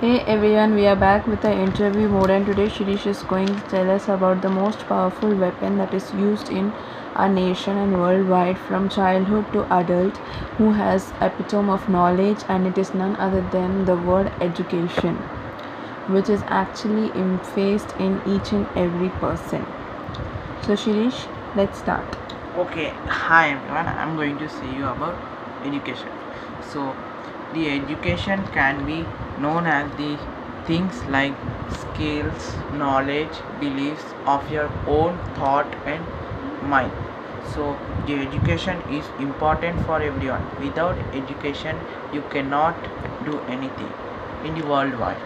Hey everyone, we are back with the interview mode, and today Shirish is going to tell us about the most powerful weapon that is used in our nation and worldwide from childhood to adult, who has epitome of knowledge, and it is none other than the word education, which is actually emphasized in each and every person. So Shirish, let's start. Okay, hi everyone. I'm going to say you about education. So, the education can be known as the things like skills, knowledge, beliefs of your own thought and mind. So, the education is important for everyone. Without education, you cannot do anything in the worldwide.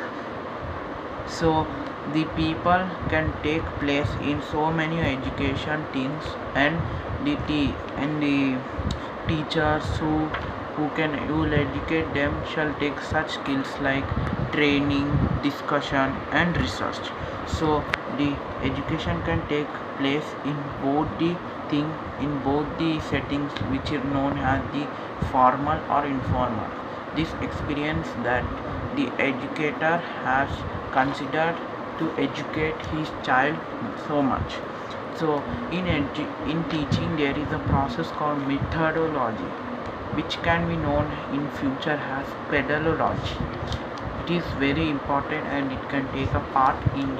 So the people can take place in so many education things, and the teachers who will educate them shall take such skills like training, discussion and research. So the education can take place in both the thing in both the settings, which is known as the formal or informal. This experience that the educator has considered to educate his child so much. So in teaching there is a process called methodology, which can be known in future as pedagogy. It is very important and it can take a part in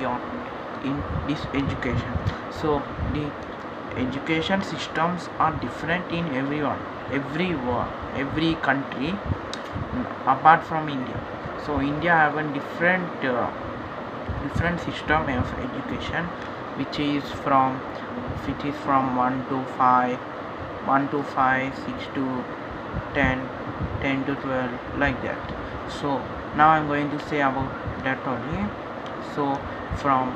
this education. So the education systems are different in every country apart from India. So India have a different system of education, which is from 1 to 5, 6 to 10, 10 to 12, like that. So now I'm going to say about that only. So from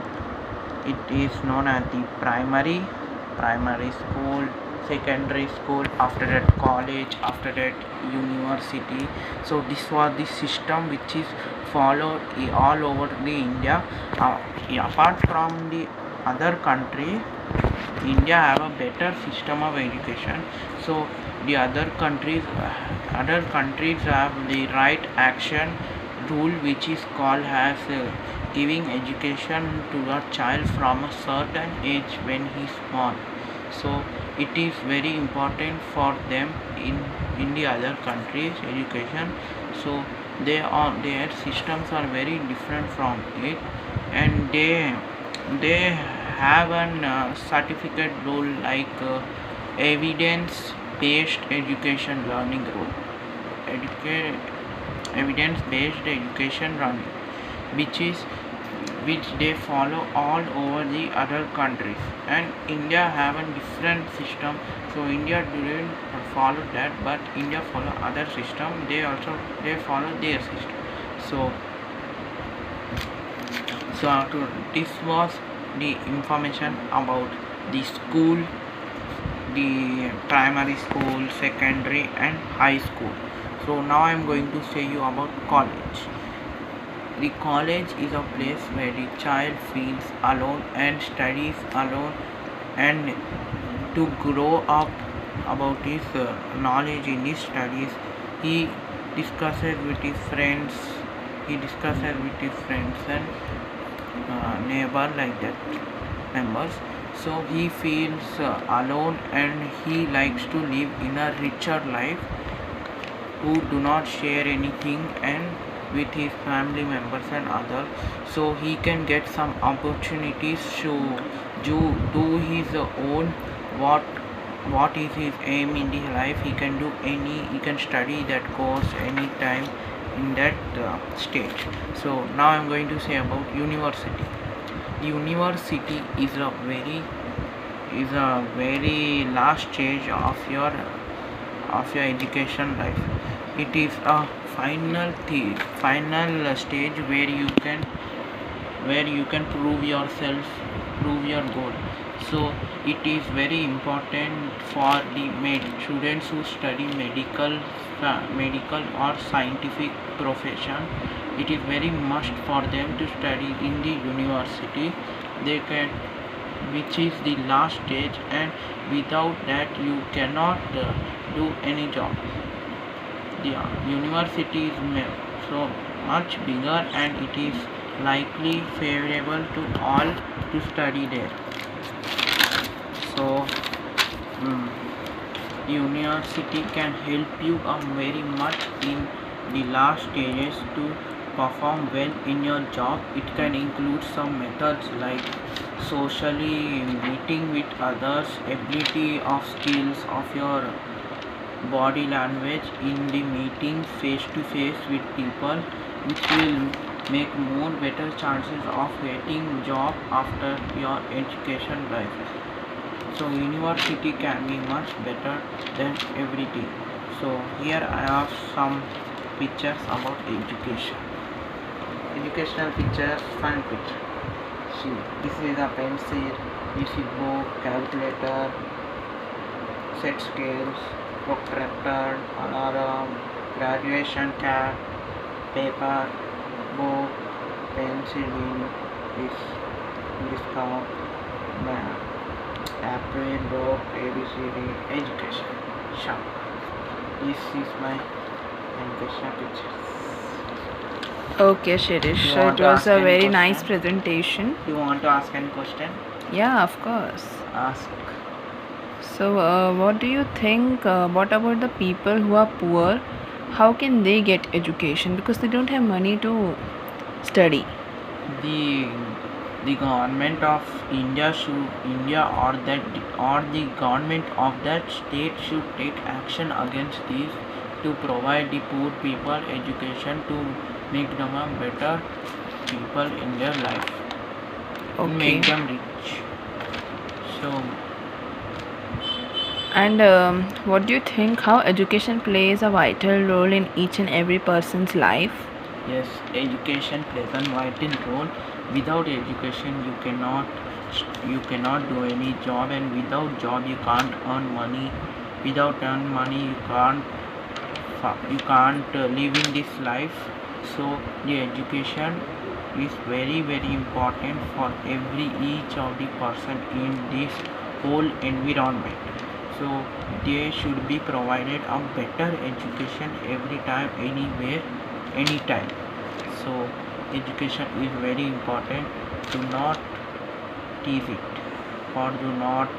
it is known as the primary school, secondary school, after that college, after that university. So this was the system which is followed all over the India. Apart from the other country, India have a better system of education. So the other countries have the right action rule, which is called as giving education to a child from a certain age when he is small. So it is very important for them in the other countries education. So their systems are very different from it, and they have an certificate rule like evidence based education learning rule, evidence based education learning, which they follow all over the other countries, and India have a different system. So India didn't follow that, but India follow other system. They follow their system. So this was the information about the school, the primary school, secondary and high school. So now I am going to say you about college. The college is a place where the child feels alone and studies alone, and to grow up about his knowledge in his studies, he discusses with his friends. He discusses with his friends and neighbor, like that, members. So he feels alone, and he likes to live in a richer life, who do not share anything and with his family members and others. So he can get some opportunities to do his own what is his aim in the life. He can study that course anytime in that stage. So now I'm going to say about university. The university is a very last stage of your education life. It is a final stage where you can prove yourself, prove your goal. So it is very important for the students who study medical or scientific profession. It is very must for them to study in the university. They can, which is the last stage, and without that you cannot do any job. The university is so much bigger and it is likely favorable to all to study there. So university can help you very much in the last stages to perform well in your job. It can include some methods like socially meeting with others, ability of skills of your body language in the meeting face to face with people, which will make more better chances of getting job after your education life. So university can be much better than everything. So here I have some pictures about education. Educational pictures, fun picture. See, this is a pencil, this is book, calculator, set scales, protractor, alarm, graduation cap, paper, book, pencil in this cup, apron, book, ABCD, education, shop. This is my education picture. Okay, Shirish. You So want it to was ask a any very question? nice presentation. You want to ask any question? Yeah, of course. Ask. So, what do you think? What about the people who are poor? How can they get education? Because they don't have money to study. The government of India or the government of that state should take action against this to provide the poor people education to make them a better people in their life. Okay. Make them rich. So And what do you think? How education plays a vital role in each and every person's life? yes, education plays a vital role. Without education you cannot do any job, and without job you can't earn money. Without earn money you can't live in this life. So the education is very important for each of the person in this whole environment. So they should be provided a better education every time, anywhere, anytime. So education is very important. Do not tease it, or do not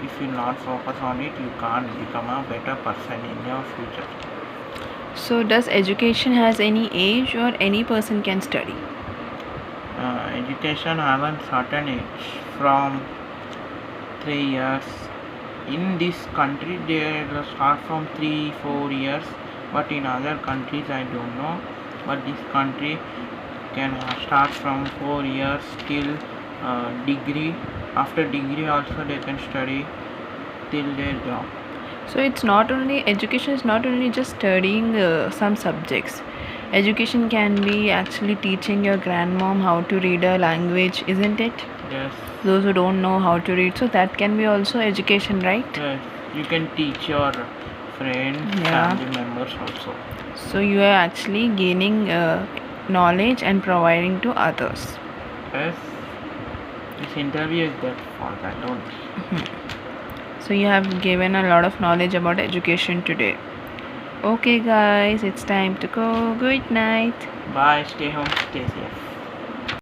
if you not focus on it, you can't become a better person in your future. So, does education has any age or any person can study? Education have a certain age from 3 years. In this country they start from 3-4 years, but in other countries I don't know, but this country can start from 4 years till degree. After degree also they can study till their job. So it's not only education is not only just studying some subjects. Education can be actually teaching your grandmom how to read a language, isn't it? Yes. Those who don't know how to read, so that can be also education, right? Yes. You can teach your friends, Yeah. family members also. So you are actually gaining knowledge and providing to others. Yes. This interview is that for that only. So you have given a lot of knowledge about education today. Okay guys, it's time to go. Good night. Bye. Stay home. Stay safe.